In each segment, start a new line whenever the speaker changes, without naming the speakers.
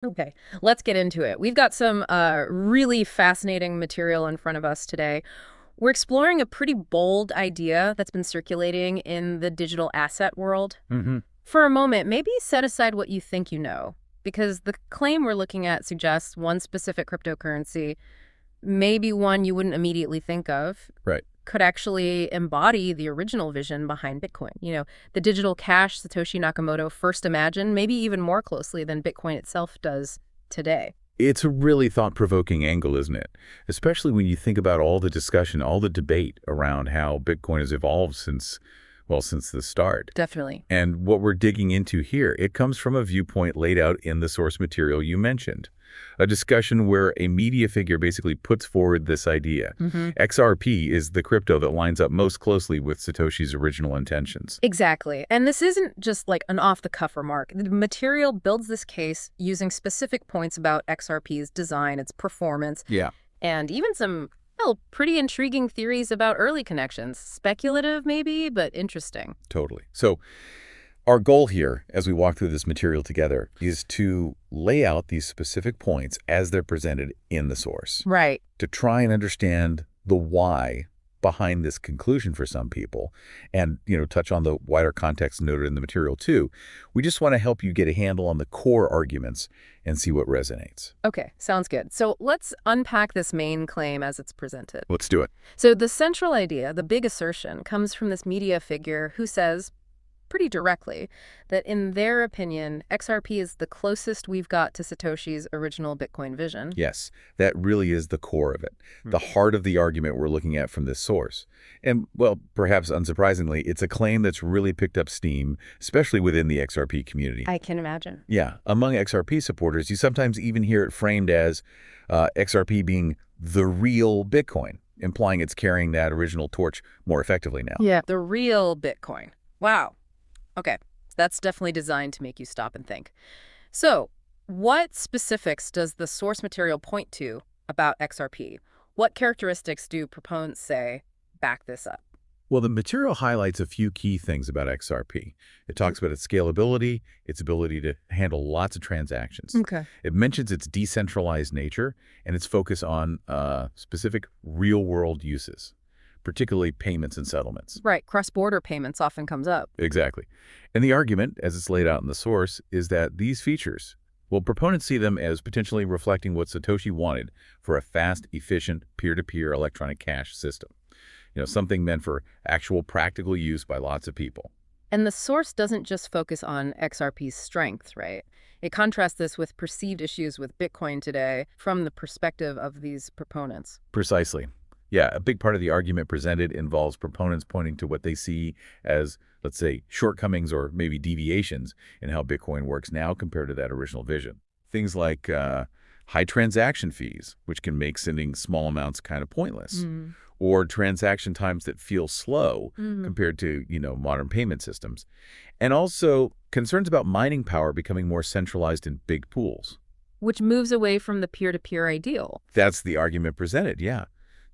Okay, let's get into it. We've got some really fascinating material in front of us today. We're exploring a pretty bold idea that's been circulating in the digital asset world.
Hmm.
For a moment, maybe set aside what you think you know, because the claim we're looking at suggests one specific cryptocurrency, maybe one you wouldn't immediately think of,
Right.
could actually embody the original vision behind Bitcoin. The digital cash Satoshi Nakamoto first imagined, maybe even more closely than Bitcoin itself does today.
It's a really thought-provoking angle, isn't it? Especially when you think about all the discussion, all the debate around how Bitcoin has evolved since the start.
Definitely.
And what we're digging into here, it comes from a viewpoint laid out in the source material you mentioned. A discussion where a media figure basically puts forward this idea.
hmm
XRP is the crypto that lines up most closely with Satoshi's original intentions.
Exactly. And this isn't just like an off-the-cuff remark. The material builds this case using specific points about XRP's design, its performance,
Yeah,
and even some, well, pretty intriguing theories about early connections. Speculative, maybe, but interesting.
totally. So our goal here, as we walk through this material together, is to lay out these specific points as they're presented in the source,
Right.
to try and understand the why behind this conclusion for some people, and touch on the wider context noted in the material too. We just want to help you get a handle on the core arguments and see what resonates.
Okay, sounds good. So let's unpack this main claim as it's presented.
Let's do it.
So the central idea, the big assertion, comes from this media figure who says, pretty directly, that in their opinion, XRP is the closest we've got to Satoshi's original Bitcoin vision.
Yes, that really is the core of it, the heart of the argument we're looking at from this source. And, well, perhaps unsurprisingly, it's a claim that's really picked up steam, especially within the XRP community.
I can imagine.
Yeah, among XRP supporters, you sometimes even hear it framed as XRP being the real Bitcoin, implying it's carrying that original torch more effectively now.
Yeah. The real Bitcoin. Wow. Okay, that's definitely designed to make you stop and think. So, what specifics does the source material point to about XRP? What characteristics do proponents say back this up?
Well, the material highlights a few key things about XRP. It talks about its scalability, its ability to handle lots of transactions.
Okay.
It mentions its decentralized nature and its focus on specific real-world uses, particularly payments and settlements.
Right, cross-border payments often comes up.
Exactly. And the argument, as it's laid out in the source, is that these features, well, proponents see them as potentially reflecting what Satoshi wanted for a fast, efficient, peer-to-peer electronic cash system. Something meant for actual practical use by lots of people.
And the source doesn't just focus on XRP's strength, right? It contrasts this with perceived issues with Bitcoin today from the perspective of these proponents.
Precisely. Yeah, a big part of the argument presented involves proponents pointing to what they see as, let's say, shortcomings or maybe deviations in how Bitcoin works now compared to that original vision. Things like high transaction fees, which can make sending small amounts kind of pointless, or transaction times that feel slow compared to, modern payment systems. And also concerns about mining power becoming more centralized in big pools.
Which moves away from the peer-to-peer ideal.
That's the argument presented, yeah.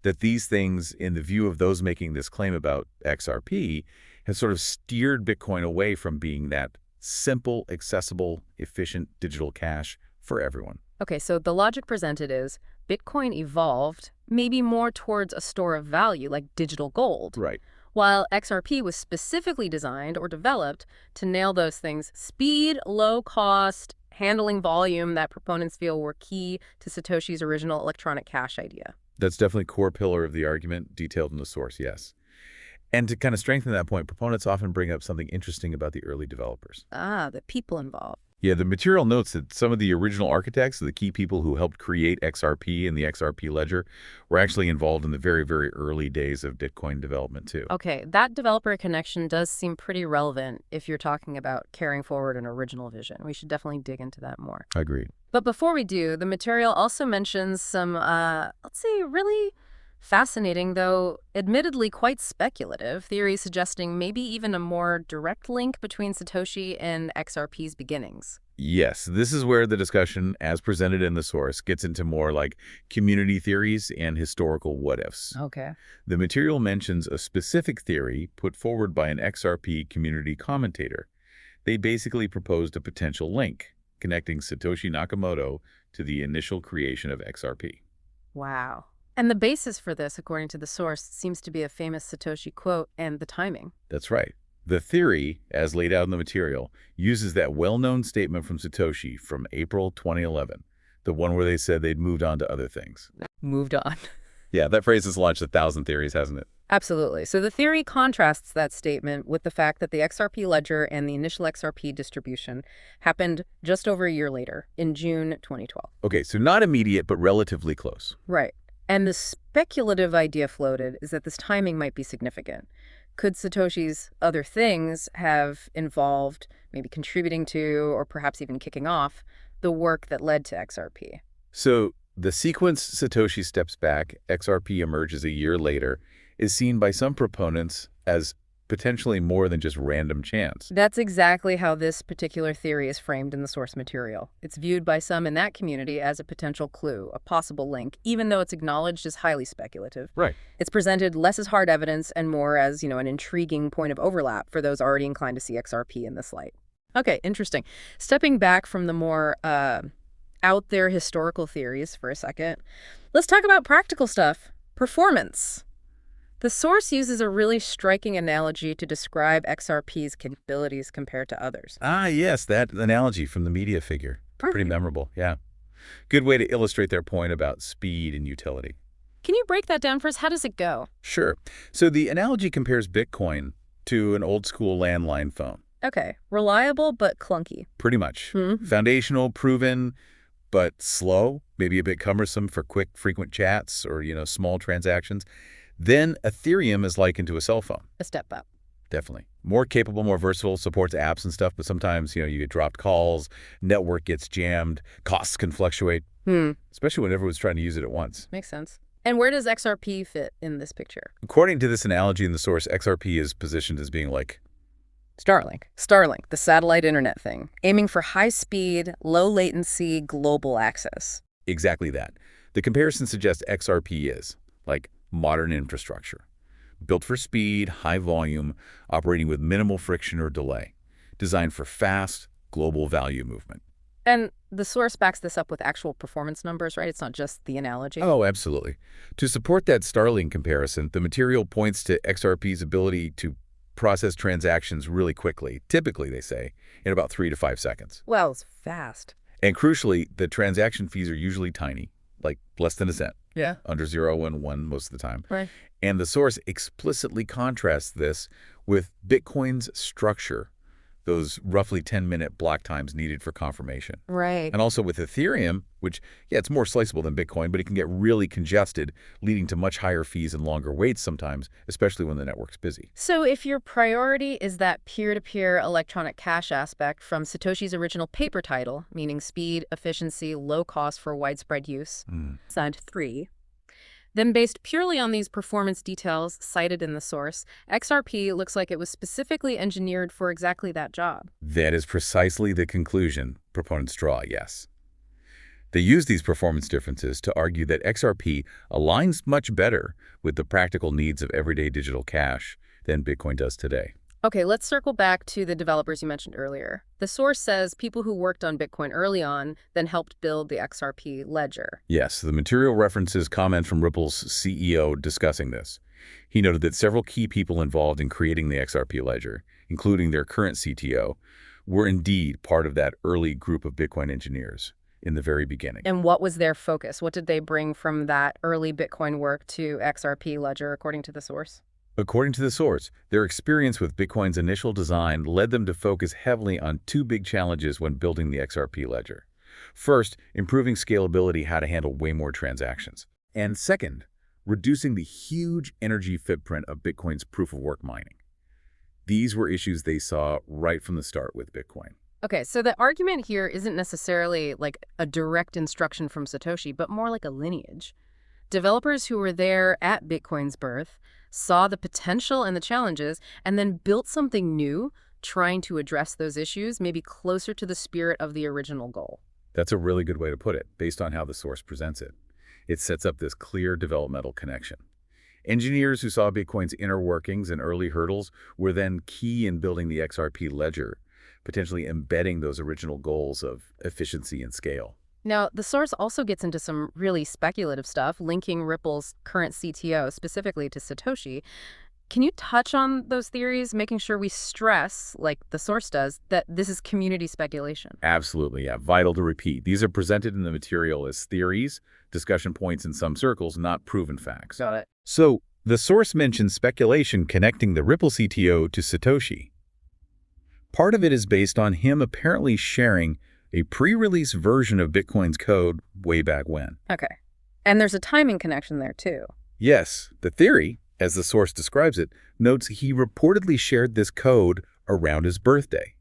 That these things, in the view of those making this claim about XRP, have sort of steered Bitcoin away from being that simple, accessible, efficient digital cash for everyone.
Okay, so the logic presented is Bitcoin evolved maybe more towards a store of value like digital gold,
Right.
while XRP was specifically designed or developed to nail those things: speed, low cost, handling volume that proponents feel were key to Satoshi's original electronic cash idea.
That's definitely a core pillar of the argument, detailed in the source, yes. And to kind of strengthen that point, proponents often bring up something interesting about the early developers.
Ah, the people involved.
Yeah, the material notes that some of the original architects, the key people who helped create XRP and the XRP ledger, were actually involved in the very, very early days of Bitcoin development, too.
Okay, that developer connection does seem pretty relevant if you're talking about carrying forward an original vision. We should definitely dig into that more.
Agreed.
But before we do, the material also mentions some, let's say, really fascinating, though admittedly quite speculative, theories suggesting maybe even a more direct link between Satoshi and XRP's beginnings.
Yes, this is where the discussion, as presented in the source, gets into more like community theories and historical what-ifs.
Okay.
The material mentions a specific theory put forward by an XRP community commentator. They basically proposed a potential link. connecting Satoshi Nakamoto to the initial creation of XRP.
Wow. And the basis for this, according to the source, seems to be a famous Satoshi quote and the timing.
That's right. The theory, as laid out in the material, uses that well-known statement from Satoshi from April 2011, the one where they said they'd moved on to other things.
Moved on.
Yeah, that phrase has launched 1,000 theories, hasn't it?
Absolutely. So the theory contrasts that statement with the fact that the XRP ledger and the initial XRP distribution happened just over a year later, in June 2012.
Okay, so not immediate, but relatively close.
Right. And the speculative idea floated is that this timing might be significant. Could Satoshi's other things have involved, maybe contributing to, or perhaps even kicking off, the work that led to XRP?
So the sequence Satoshi steps back, XRP emerges a year later, is seen by some proponents as potentially more than just random chance.
That's exactly how this particular theory is framed in the source material. It's viewed by some in that community as a potential clue, a possible link, even though it's acknowledged as highly speculative.
Right.
It's presented less as hard evidence and more as, an intriguing point of overlap for those already inclined to see XRP in this light. Okay, interesting. Stepping back from the more out there historical theories for a second, let's talk about practical stuff. Performance. The source uses a really striking analogy to describe XRP's capabilities compared to others.
Ah, yes, that analogy from the media figure. Pretty memorable, yeah. Good way to illustrate their point about speed and utility.
Can you break that down for us? How does it go?
Sure. So the analogy compares Bitcoin to an old-school landline phone.
Okay, reliable but clunky.
Pretty much. Foundational, proven, but slow, maybe a bit cumbersome for quick, frequent chats or, small transactions. Then Ethereum is likened to a cell phone.
A step up.
Definitely. More capable, more versatile, supports apps and stuff, but sometimes, you get dropped calls, network gets jammed, costs can fluctuate, especially when everyone's trying to use it at once.
Makes sense. And where does XRP fit in this picture?
According to this analogy in the source, XRP is positioned as being like
Starlink, the satellite internet thing, aiming for high-speed, low-latency global access.
exactly that. The comparison suggests XRP is like modern infrastructure, built for speed, high volume, operating with minimal friction or delay, designed for fast, global value movement.
And the source backs this up with actual performance numbers, right? It's not just the analogy.
Oh, absolutely. To support that Starlink comparison, the material points to XRP's ability to process transactions really quickly, typically, they say, in about 3 to 5 seconds.
Well, it's fast.
And crucially, the transaction fees are usually tiny, like less than a cent.
Yeah.
Under 0 and 1 most of the time.
Right.
And the source explicitly contrasts this with Bitcoin's structure, those roughly 10-minute block times needed for confirmation.
Right.
And also with Ethereum, which, yeah, it's more sliceable than Bitcoin, but it can get really congested, leading to much higher fees and longer waits sometimes, especially when the network's busy.
So if your priority is that peer-to-peer electronic cash aspect from Satoshi's original paper title, meaning speed, efficiency, low cost for widespread use, side 3, then based purely on these performance details cited in the source, XRP looks like it was specifically engineered for exactly that job.
That is precisely the conclusion proponents draw, yes. They use these performance differences to argue that XRP aligns much better with the practical needs of everyday digital cash than Bitcoin does today.
Okay, let's circle back to the developers you mentioned earlier. The source says people who worked on Bitcoin early on then helped build the XRP ledger.
Yes, the material references comment from Ripple's CEO discussing this. He noted that several key people involved in creating the XRP ledger, including their current CTO, were indeed part of that early group of Bitcoin engineers in the very beginning.
And what was their focus? What did they bring from that early Bitcoin work to XRP ledger, according to the source?
According to the source, their experience with Bitcoin's initial design led them to focus heavily on two big challenges when building the XRP ledger. First, improving scalability, how to handle way more transactions. And second, reducing the huge energy footprint of Bitcoin's proof-of-work mining. These were issues they saw right from the start with Bitcoin.
Okay, so the argument here isn't necessarily like a direct instruction from Satoshi, but more like a lineage. Developers who were there at Bitcoin's birth saw the potential and the challenges, and then built something new, trying to address those issues, maybe closer to the spirit of the original goal.
That's a really good way to put it, based on how the source presents it. It sets up this clear developmental connection. Engineers who saw Bitcoin's inner workings and early hurdles were then key in building the XRP ledger, potentially embedding those original goals of efficiency and scale.
Now, the source also gets into some really speculative stuff, linking Ripple's current CTO specifically to Satoshi. Can you touch on those theories, making sure we stress, like the source does, that this is community speculation?
Absolutely, yeah. Vital to repeat. These are presented in the material as theories, discussion points in some circles, not proven facts.
Got it.
So, the source mentions speculation connecting the Ripple CTO to Satoshi. Part of it is based on him apparently sharing a pre-release version of Bitcoin's code way back when.
Okay. And there's a timing connection there, too.
Yes, the theory, as the source describes it, notes he reportedly shared this code around his birthday.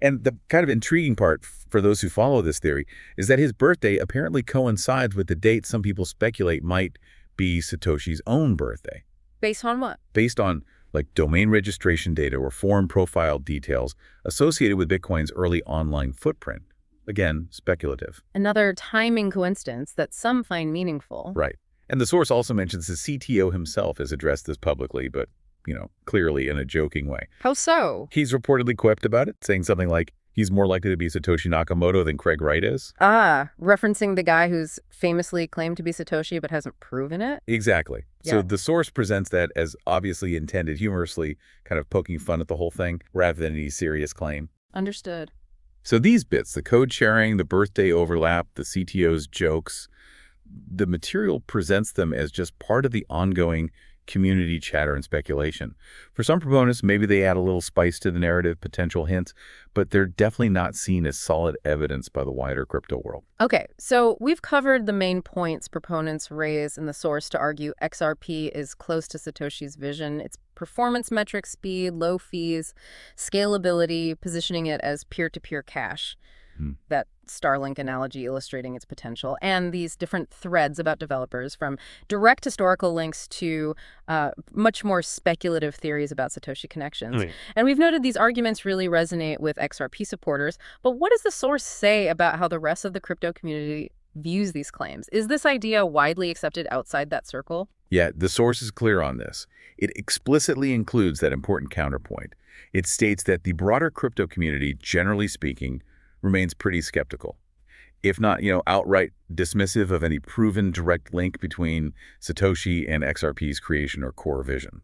And the kind of intriguing part for those who follow this theory is that his birthday apparently coincides with the date some people speculate might be Satoshi's own birthday.
Based on what?
Based on like domain registration data or forum profile details associated with Bitcoin's early online footprint. Again, speculative.
Another timing coincidence that some find meaningful.
Right. And the source also mentions the CTO himself has addressed this publicly, but, clearly in a joking way.
How so?
He's reportedly quipped about it, saying something like, he's more likely to be Satoshi Nakamoto than Craig Wright is.
Ah, referencing the guy who's famously claimed to be Satoshi but hasn't proven it?
Exactly.
Yeah.
So the source presents that as obviously intended humorously, kind of poking fun at the whole thing, rather than any serious claim.
Understood.
So these bits, the code sharing, the birthday overlap, the CTO's jokes, the material presents them as just part of the ongoing community chatter and speculation. For some proponents, maybe they add a little spice to the narrative, potential hints, but they're definitely not seen as solid evidence by the wider crypto world.
Okay, so we've covered the main points proponents raise in the source to argue XRP is close to Satoshi's vision. Its performance metrics, speed, low fees, scalability, positioning it as peer-to-peer cash. That Starlink analogy illustrating its potential, and these different threads about developers, from direct historical links to much more speculative theories about Satoshi connections. And we've noted these arguments really resonate with XRP supporters, but what does the source say about how the rest of the crypto community views these claims? Is this idea widely accepted outside that circle?
Yeah, the source is clear on this. It explicitly includes that important counterpoint. It states that the broader crypto community, generally speaking, remains pretty skeptical, if not, outright dismissive of any proven direct link between Satoshi and XRP's creation or core vision.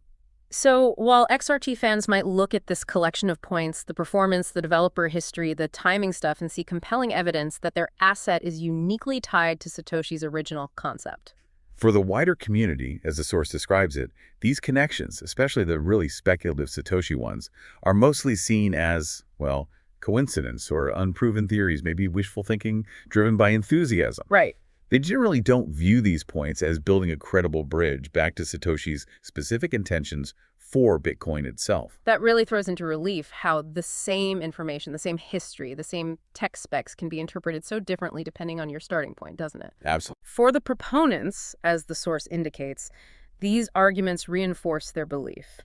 So while XRT fans might look at this collection of points, the performance, the developer history, the timing stuff, and see compelling evidence that their asset is uniquely tied to Satoshi's original concept.
For the wider community, as the source describes it, these connections, especially the really speculative Satoshi ones, are mostly seen as, well, coincidence or unproven theories, maybe wishful thinking driven by enthusiasm.
Right.
They generally don't view these points as building a credible bridge back to Satoshi's specific intentions for Bitcoin itself.
That really throws into relief how the same information, the same history, the same tech specs can be interpreted so differently depending on your starting point, doesn't it?
Absolutely.
For the proponents, as the source indicates, these arguments reinforce their belief,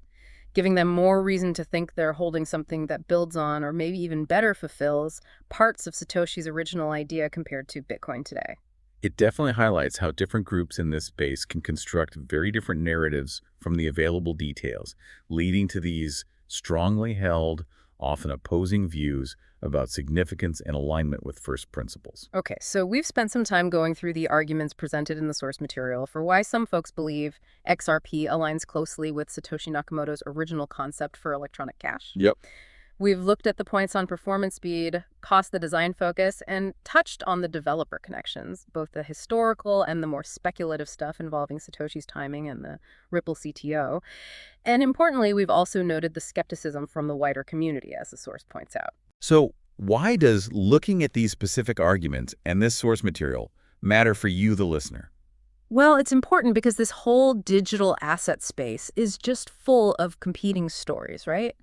giving them more reason to think they're holding something that builds on, or maybe even better fulfills, parts of Satoshi's original idea compared to Bitcoin today.
It definitely highlights how different groups in this space can construct very different narratives from the available details, leading to these strongly held, often opposing views about significance and alignment with first principles.
Okay, so we've spent some time going through the arguments presented in the source material for why some folks believe XRP aligns closely with Satoshi Nakamoto's original concept for electronic cash.
Yep.
We've looked at the points on performance speed, cost the design focus, and touched on the developer connections, both the historical and the more speculative stuff involving Satoshi's timing and the Ripple CTO. And importantly, we've also noted the skepticism from the wider community, as the source points out.
So why does looking at these specific arguments and this source material matter for you, the listener?
Well, it's important because this whole digital asset space is just full of competing stories, right?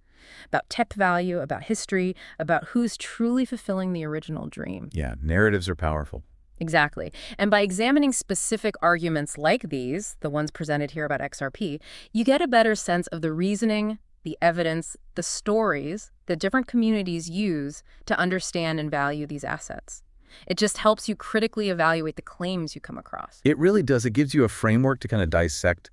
About tech value, about history, about who's truly fulfilling the original dream.
Yeah, narratives are powerful.
Exactly. And by examining specific arguments like these, the ones presented here about XRP, you get a better sense of the reasoning, the evidence, the stories that different communities use to understand and value these assets. It just helps you critically evaluate the claims you come across.
It really does. It gives you a framework to kind of dissect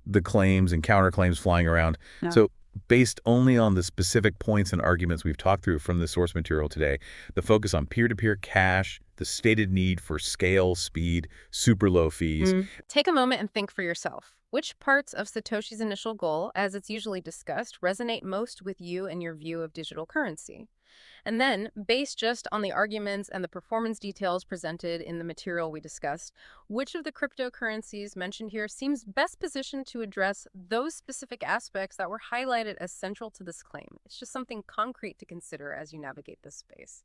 the claims and counterclaims flying around.
Yeah.
So Based only on the specific points and arguments we've talked through from the source material today, the focus on peer-to-peer cash, the stated need for scale, speed, super low fees.
Take a moment and think for yourself. Which parts of Satoshi's initial goal, as it's usually discussed, resonate most with you and your view of digital currency? And then, based just on the arguments and the performance details presented in the material we discussed, which of the cryptocurrencies mentioned here seems best positioned to address those specific aspects that were highlighted as central to this claim? It's just something concrete to consider as you navigate this space.